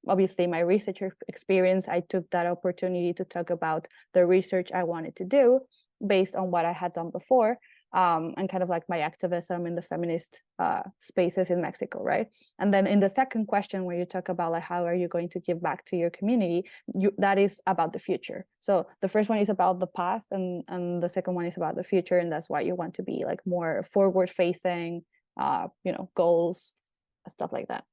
obviously my research experience. I took that opportunity to talk about the research I wanted to do based on what I had done before, and kind of like my activism in the feminist spaces in Mexico, right? And then in the second question, where you talk about like, how are you going to give back to your community, that is about the future. So the first one is about the past, and the second one is about the future, and that's why you want to be like more forward facing, you know, goals, stuff like that.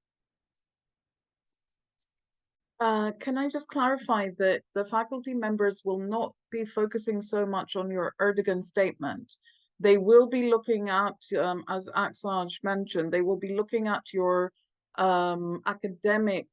Can I just clarify that the faculty members will not be focusing so much on your Ertegun statement. They will be looking at, as Akshaj mentioned, they will be looking at your academic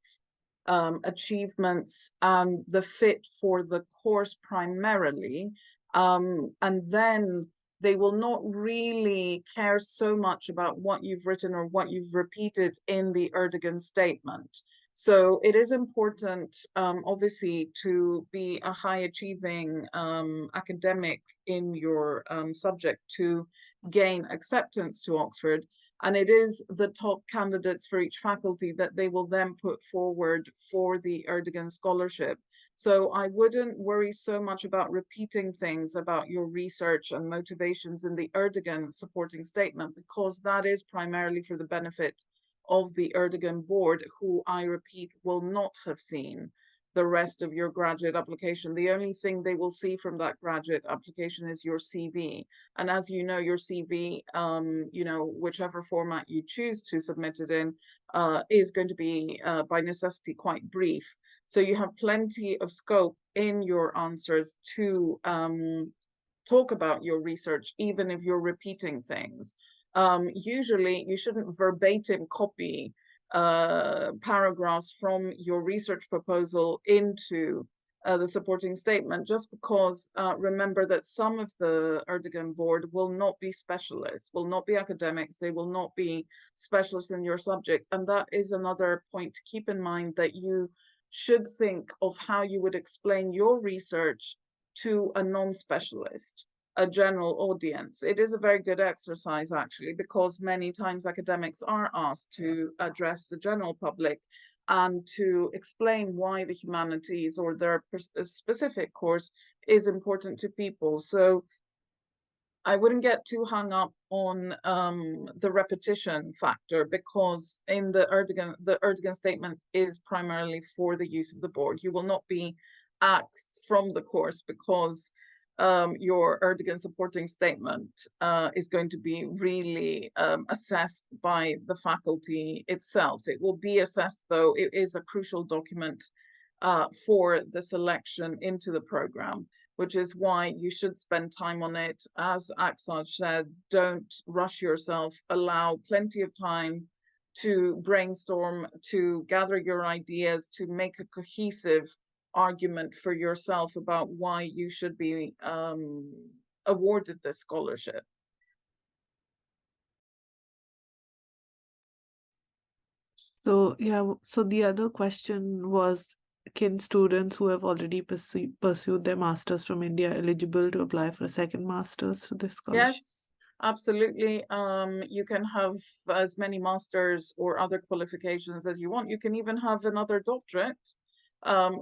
achievements and the fit for the course primarily. And then they will not really care so much about what you've written or what you've repeated in the Ertegun statement. So it is important, obviously, to be a high achieving academic in your subject to gain acceptance to Oxford. And it is the top candidates for each faculty that they will then put forward for the Ertegun Scholarship. So I wouldn't worry so much about repeating things about your research and motivations in the Ertegun supporting statement, because that is primarily for the benefit of the Ertegun board, who, I repeat, will not have seen the rest of your graduate application. The only thing they will see from that graduate application is your CV. And as you know, your CV, you know, whichever format you choose to submit it in, is going to be, by necessity, quite brief. So you have plenty of scope in your answers to talk about your research, even if you're repeating things. Usually you shouldn't verbatim copy paragraphs from your research proposal into the supporting statement, just because remember that some of the Ertegun board will not be specialists, will not be academics, they will not be specialists in your subject. And that is another point to keep in mind, that you should think of how you would explain your research to a non-specialist, a general audience. It is a very good exercise, actually, because many times academics are asked to address the general public and to explain why the humanities or their specific course is important to people. So I wouldn't get too hung up on the repetition factor, because in the Ertegun statement is primarily for the use of the board. You will not be axed from the course because your Ertegun supporting statement is going to be really assessed by the faculty itself. It will be assessed, though it is a crucial document for the selection into the program, which is why you should spend time on it. As Akshaj said, don't rush yourself, allow plenty of time to brainstorm, to gather your ideas, to make a cohesive argument for yourself about why you should be awarded this scholarship. So yeah, so the other question was, can students who have already pursued their masters from India eligible to apply for a second master's for this scholarship? Yes, absolutely. You can have as many masters or other qualifications as you want. You can even have another doctorate.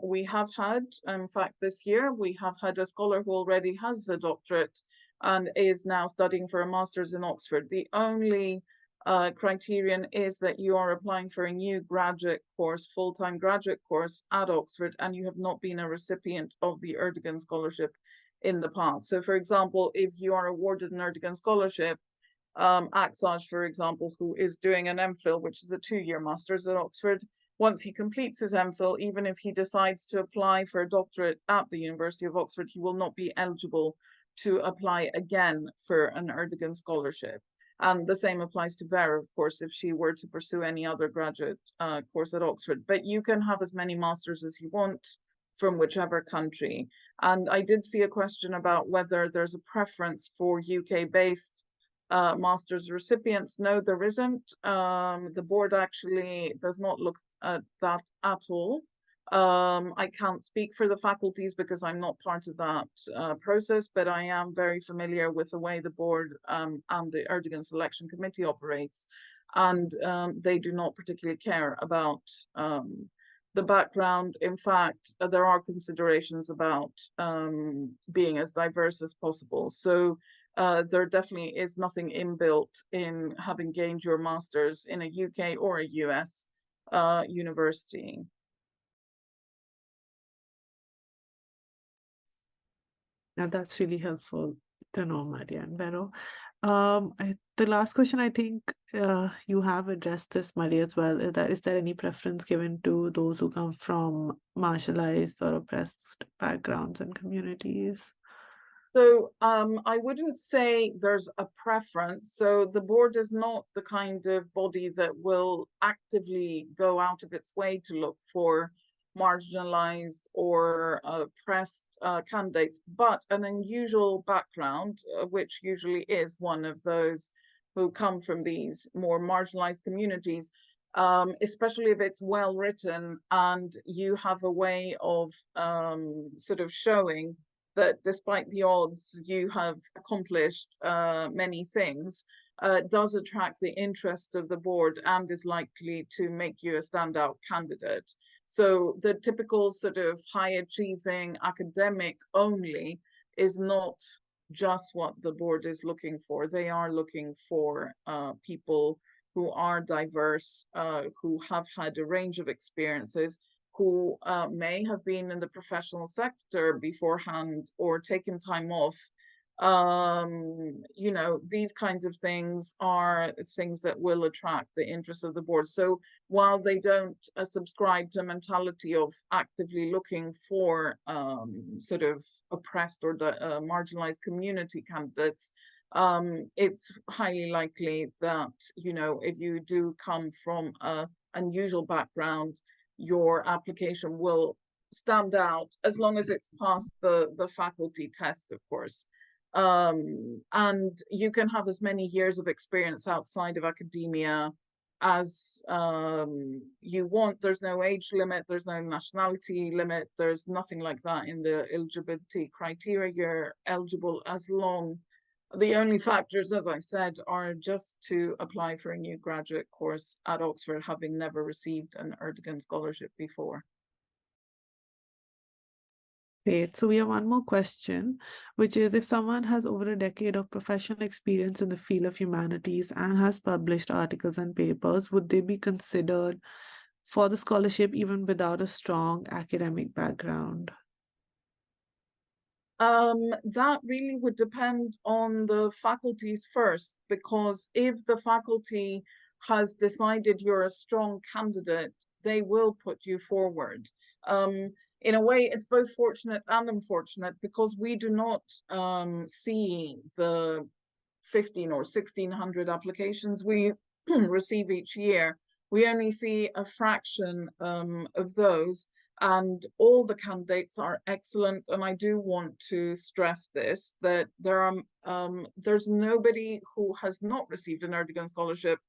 We have had, in fact, this year, we have had a scholar who already has a doctorate and is now studying for a master's in Oxford. The only criterion is that you are applying for a new graduate course, full-time graduate course at Oxford, and you have not been a recipient of the Ertegun Scholarship in the past. So, for example, if you are awarded an Ertegun Scholarship, Akshaj, for example, who is doing an MPhil, which is a 2-year master's at Oxford, once he completes his MPhil, even if he decides to apply for a doctorate at the University of Oxford, he will not be eligible to apply again for an Ertegun Scholarship. And the same applies to Vera, of course, if she were to pursue any other graduate course at Oxford. But you can have as many masters as you want from whichever country. And I did see a question about whether there's a preference for UK-based master's recipients. No, there isn't. The board actually does not look at that at all. I can't speak for the faculties because I'm not part of that process, but I am very familiar with the way the board and the Ertegun Selection Committee operates. And they do not particularly care about the background. In fact, there are considerations about being as diverse as possible. So there definitely is nothing inbuilt in having gained your master's in a UK or a US university. Now that's really helpful to know, Maria and Vero. The last question, I think you have addressed this, Maria, as well. Is there any preference given to those who come from marginalized or oppressed backgrounds and communities? So I wouldn't say there's a preference. So the board is not the kind of body that will actively go out of its way to look for marginalized or oppressed candidates, but an unusual background, which usually is one of those who come from these more marginalized communities, especially if it's well written and you have a way of sort of showing that despite the odds, you have accomplished many things, does attract the interest of the board and is likely to make you a standout candidate. So the typical sort of high achieving academic only is not just what the board is looking for. They are looking for people who are diverse, who have had a range of experiences, who may have been in the professional sector beforehand or taken time off. You know, these kinds of things are things that will attract the interest of the board. So while they don't subscribe to a mentality of actively looking for sort of oppressed or marginalized community candidates, it's highly likely that, you know, if you do come from an unusual background, your application will stand out as long as it's passed the faculty test, of course. And you can have as many years of experience outside of academia as you want. There's no age limit, there's no nationality limit, there's nothing like that in the eligibility criteria. You're eligible as long. The only factors, as I said, are just to apply for a new graduate course at Oxford, having never received an Ertegun scholarship before. Great. So we have one more question, which is, if someone has over a decade of professional experience in the field of humanities and has published articles and papers, would they be considered for the scholarship even without a strong academic background? That really would depend on the faculties first, because if the faculty has decided you're a strong candidate, they will put you forward. In a way, it's both fortunate and unfortunate, because we do not see the 15 or 1600 applications we receive each year. We only see a fraction of those, and all the candidates are excellent. And I do want to stress this, that there's nobody who has not received an Ertegun scholarship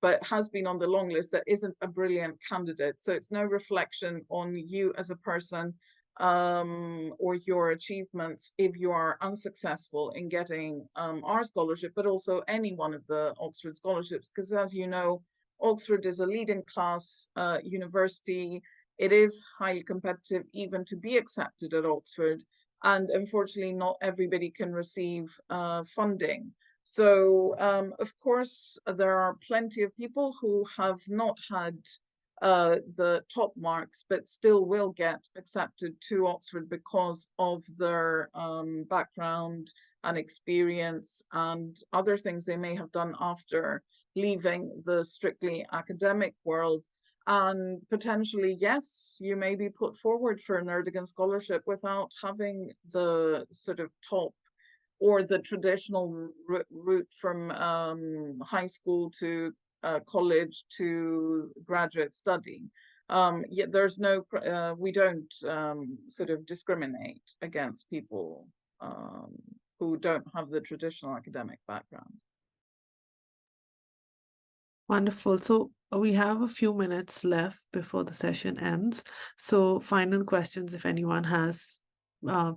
but has been on the long list that isn't a brilliant candidate. So it's no reflection on you as a person or your achievements if you are unsuccessful in getting our scholarship, but also any one of the Oxford scholarships, because as you know, Oxford is a leading class university. It is highly competitive even to be accepted at Oxford, and unfortunately not everybody can receive funding. So, of course, there are plenty of people who have not had the top marks, but still will get accepted to Oxford because of their background and experience and other things they may have done after leaving the strictly academic world. And potentially, yes, you may be put forward for an Ertegun scholarship without having the sort of top or the traditional route from high school to college to graduate study. Yet there's no, we don't sort of discriminate against people who don't have the traditional academic background. Wonderful. So we have a few minutes left before the session ends. So final questions, if anyone has,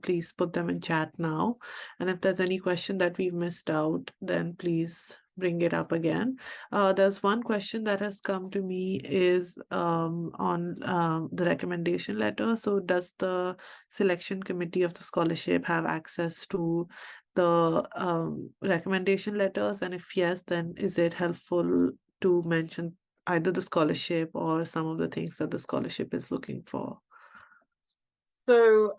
please put them in chat now. And if there's any question that we've missed out, then please bring it up again. There's one question that has come to me is on the recommendation letter. So does the selection committee of the scholarship have access to the recommendation letters? And if yes, then is it helpful to mention either the scholarship or some of the things that the scholarship is looking for? So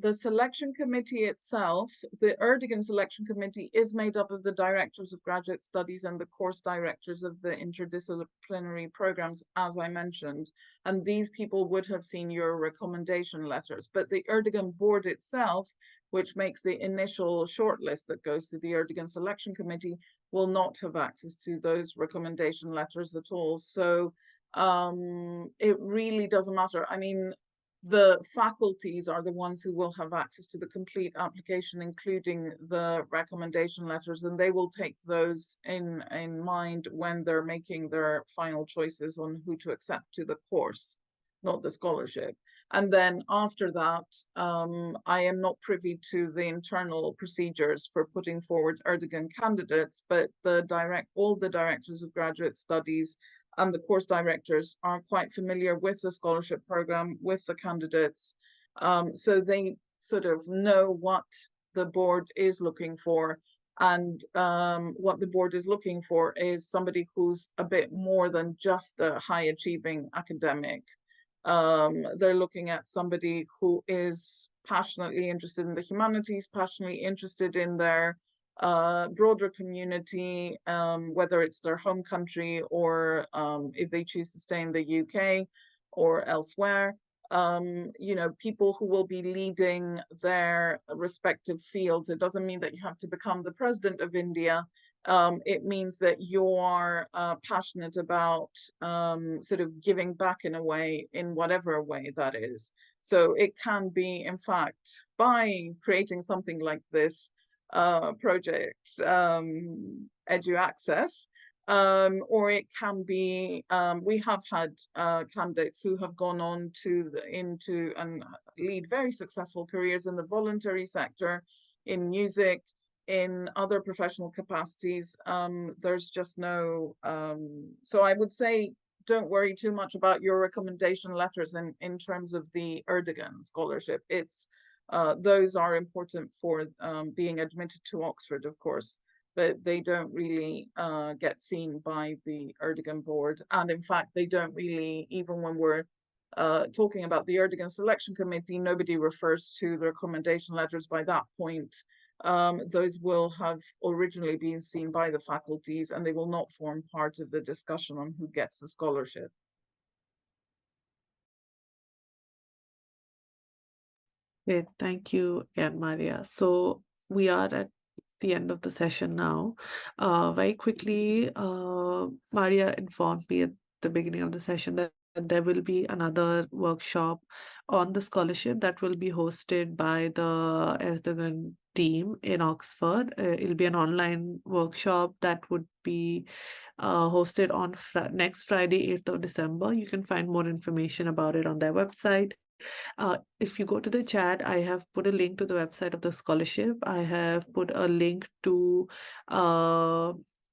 the selection committee itself, the Ertegun selection committee, is made up of the directors of graduate studies and the course directors of the interdisciplinary programs, as I mentioned. And these people would have seen your recommendation letters. But the Ertegun board itself, which makes the initial shortlist that goes to the Ertegun selection committee, will not have access to those recommendation letters at all. So it really doesn't matter. I mean, the faculties are the ones who will have access to the complete application, including the recommendation letters, and they will take those in mind when they're making their final choices on who to accept to the course, not the scholarship. And then after that, I am not privy to the internal procedures for putting forward Ertegun candidates, but all the directors of graduate studies and the course directors are quite familiar with the scholarship program, with the candidates. So they sort of know what the board is looking for. And what the board is looking for is somebody who's a bit more than just a high achieving academic. They're looking at somebody who is passionately interested in the humanities, passionately interested in their broader community, whether it's their home country or if they choose to stay in the UK or elsewhere. You know, people who will be leading their respective fields. It doesn't mean that you have to become the president of India. It means that you are passionate about sort of giving back in a way, in whatever way that is. So it can be, in fact, by creating something like this project, EduAccess, or it can be, we have had candidates who have gone on into and lead very successful careers in the voluntary sector, in music, in other professional capacities. There's just no, so I would say don't worry too much about your recommendation letters in terms of the Ertegun scholarship. It's those are important for being admitted to Oxford, of course, but they don't really get seen by the Ertegun board. And in fact, they don't really, even when we're talking about the Ertegun Selection Committee, nobody refers to the recommendation letters by that point. Those will have originally been seen by the faculties, and they will not form part of the discussion on who gets the scholarship. Great, thank you again, Maria. So we are at the end of the session now. Very quickly, Maria informed me at the beginning of the session that there will be another workshop on the scholarship that will be hosted by the Ertegun team in Oxford. It'll be an online workshop that would be hosted on next Friday, 8th of December. You can find more information about it on their website. If you go to the chat, I have put a link to the website of the scholarship. I have put a link to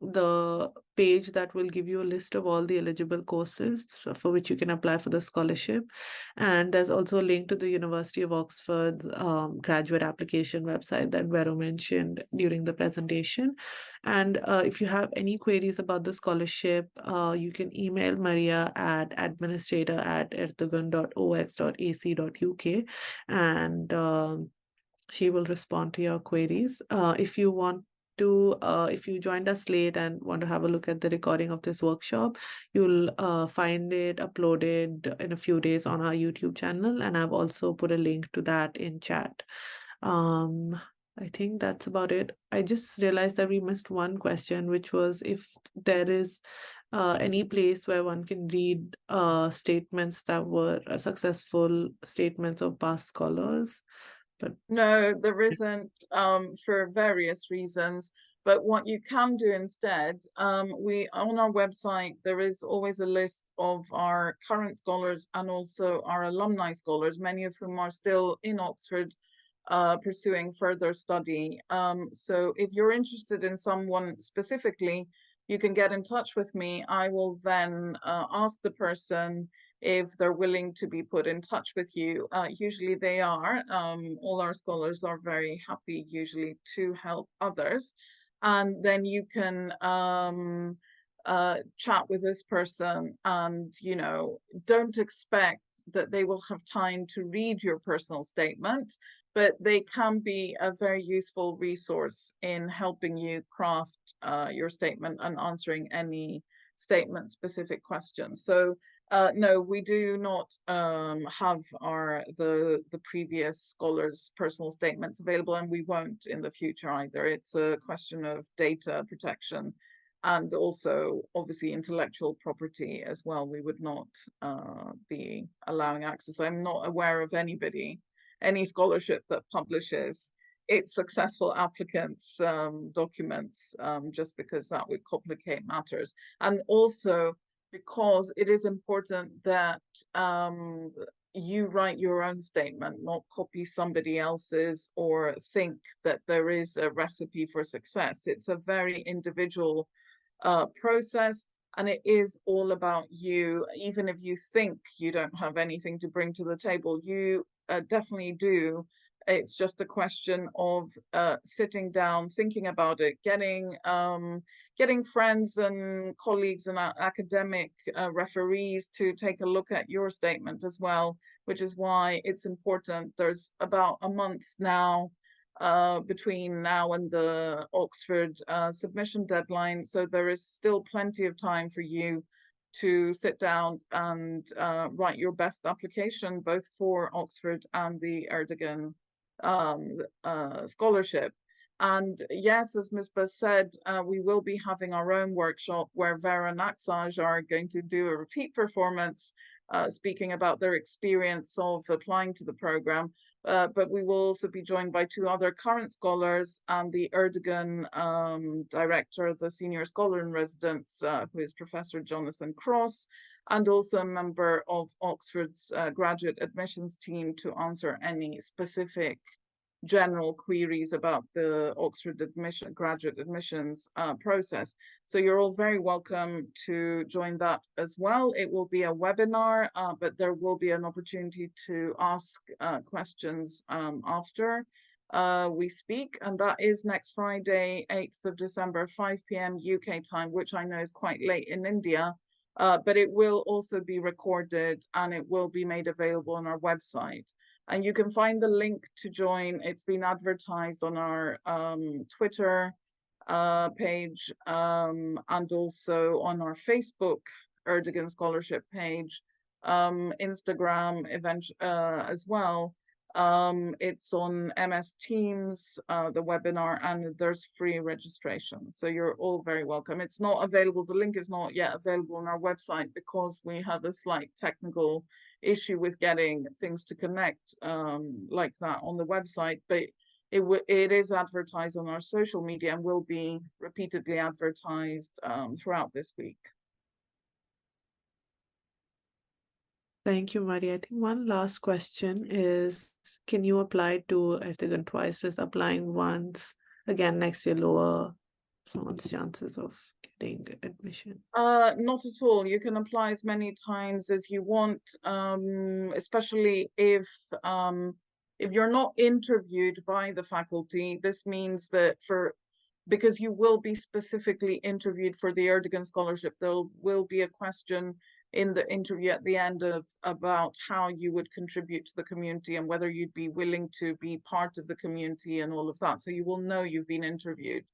the page that will give you a list of all the eligible courses for which you can apply for the scholarship. And there's also a link to the University of Oxford graduate application website that Vero mentioned during the presentation. And if you have any queries about the scholarship, you can email Maria at administrator@ertegun.ox.ac.uk, and she will respond to your queries. If you want to, if you joined us late and want to have a look at the recording of this workshop, you'll find it uploaded in a few days on our YouTube channel, and I've also put a link to that in chat. I think that's about it. I just realized that we missed one question, which was if there is any place where one can read statements that were successful statements of past scholars. But no, there isn't, for various reasons. But what you can do instead, we on our website, there is always a list of our current scholars and also our alumni scholars, many of whom are still in Oxford pursuing further study. So if you're interested in someone specifically, you can get in touch with me. I will then ask the person if they're willing to be put in touch with you. Usually they are. All our scholars are very happy usually to help others. And then you can chat with this person, and, you know, don't expect that they will have time to read your personal statement, but they can be a very useful resource in helping you craft your statement and answering any statement-specific questions. So no, we do not have the previous scholars' personal statements available, and we won't in the future either. It's a question of data protection and also obviously intellectual property as well. We would not be allowing access. I'm not aware of any scholarship that publishes its successful applicants' documents, just because that would complicate matters. And also because it is important that you write your own statement, not copy somebody else's or think that there is a recipe for success. It's a very individual process, and it is all about you. Even if you think you don't have anything to bring to the table, you definitely do. It's just a question of sitting down, thinking about it, getting friends and colleagues and academic referees to take a look at your statement as well, which is why it's important. There's about a month now between now and the Oxford submission deadline, so there is still plenty of time for you to sit down and write your best application, both for Oxford and the Ertegun scholarship. And yes, as Misbah said, we will be having our own workshop where Vera and Akshaj are going to do a repeat performance, speaking about their experience of applying to the program. But we will also be joined by two other current scholars and the Ertegun director, the senior scholar in residence, who is Professor Jonathan Cross, and also a member of Oxford's graduate admissions team to answer any specific general queries about the Oxford graduate admissions process. So you're all very welcome to join that as well. It will be a webinar, but there will be an opportunity to ask questions after we speak, and that is next Friday, 8th of December, 5 p.m. UK time, which I know is quite late in India. but it will also be recorded and it will be made available on our website. And you can find the link to join. It's been advertised on our Twitter page and also on our Facebook Ertegun Scholarship page, Instagram event as well. It's on MS Teams, the webinar, and there's free registration. So you're all very welcome. It's not available, the link is not yet available on our website because we have a slight technical issue with getting things to connect like that on the website, but it is advertised on our social media and will be repeatedly advertised throughout this week. Thank you, Maria. I think one last question is, can you apply to Ertegun twice? Does applying once, again, next year lower someone's chances of getting admission? Not at all. You can apply as many times as you want, especially if you're not interviewed by the faculty. This means that because you will be specifically interviewed for the Ertegun Scholarship, there will be a question in the interview at the end about how you would contribute to the community and whether you'd be willing to be part of the community and all of that. So you will know you've been interviewed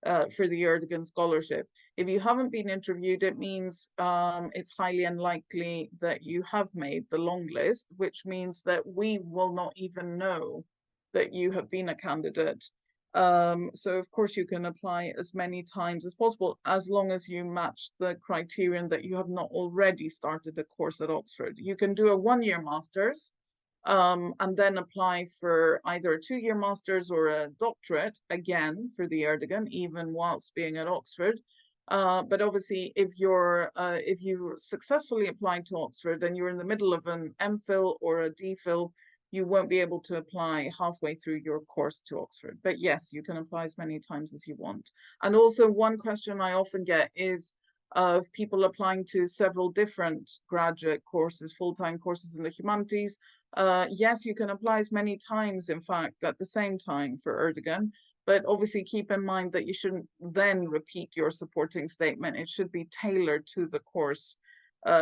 for the Ertegun Scholarship. If you haven't been interviewed, it means it's highly unlikely that you have made the long list, which means that we will not even know that you have been a candidate. So of course you can apply as many times as possible, as long as you match the criterion that you have not already started a course at Oxford. You can do a one-year master's and then apply for either a two-year master's or a doctorate, again, for the Ertegun, even whilst being at Oxford. But obviously, if you successfully applied to Oxford and you're in the middle of an MPhil or a DPhil, you won't be able to apply halfway through your course to Oxford. But yes, you can apply as many times as you want. And also one question I often get is of people applying to several different graduate courses, full-time courses in the humanities. Yes, you can apply as many times, in fact, at the same time for Ertegun, but obviously keep in mind that you shouldn't then repeat your supporting statement. It should be tailored to the course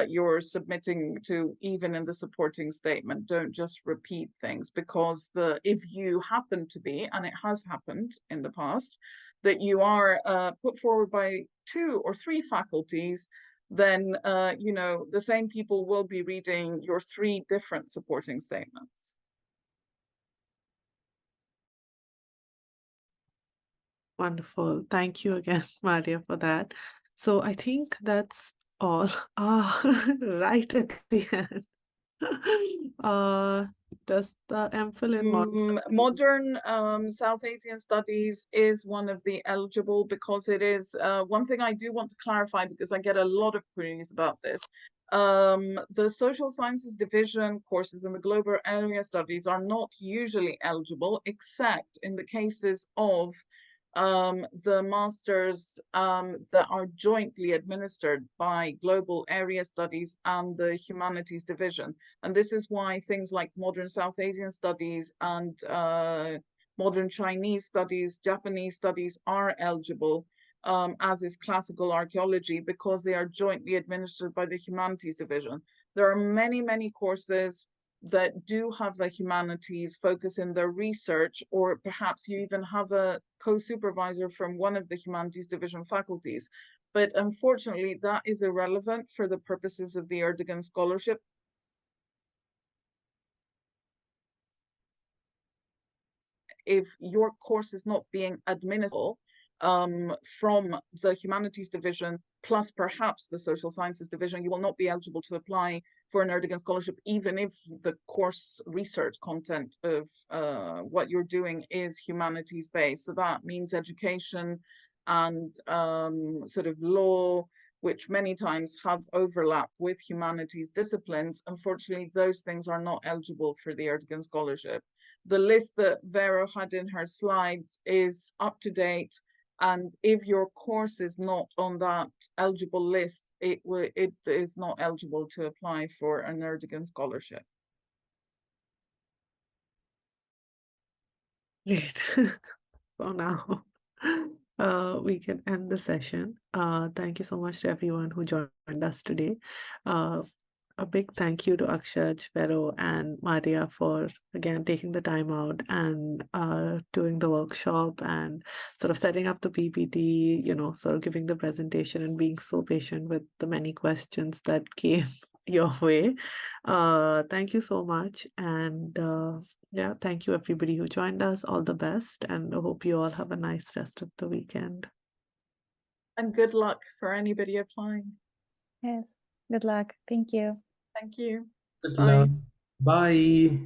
you're submitting to. Even in the supporting statement, don't just repeat things, because if you happen to be, and it has happened in the past, that you are put forward by 2 or 3 faculties, then the same people will be reading your 3 different supporting statements. Wonderful. Thank you again, Maria, for that. So I think that's all. Right at the end. Does the MPhil in modern South Asian studies is one of the eligible, because it is one thing I do want to clarify, because I get a lot of queries about this. The social sciences division courses in the global area studies are not usually eligible, except in the cases of the masters that are jointly administered by global area studies and the humanities division. And this is why things like modern South Asian studies and modern Chinese studies, Japanese studies are eligible, as is classical archaeology, because they are jointly administered by the humanities division. There are many, many courses that do have a humanities focus in their research, or perhaps you even have a co-supervisor from one of the humanities division faculties. But unfortunately, that is irrelevant for the purposes of the Ertegun Scholarship. If your course is not being administered from the humanities division, plus perhaps the social sciences division, you will not be eligible to apply for an Ertegun scholarship, even if the course research content of what you're doing is humanities based. So that means education and sort of law, which many times have overlap with humanities disciplines. Unfortunately, those things are not eligible for the Ertegun scholarship. The list that Vero had in her slides is up to date, and if your course is not on that eligible list, it is not eligible to apply for an Ertegun scholarship. Great. For now. we can end the session. Thank you so much to everyone who joined us today. A big thank you to Akshaj, Vero, and Maria for again taking the time out and doing the workshop and sort of setting up the PPT, sort of giving the presentation and being so patient with the many questions that came your way. Thank you so much. And yeah, thank you everybody who joined us. All the best, and I hope you all have a nice rest of the weekend. And good luck for anybody applying. Yes. Good luck. Thank you. Thank you. Good Bye. luck. Bye.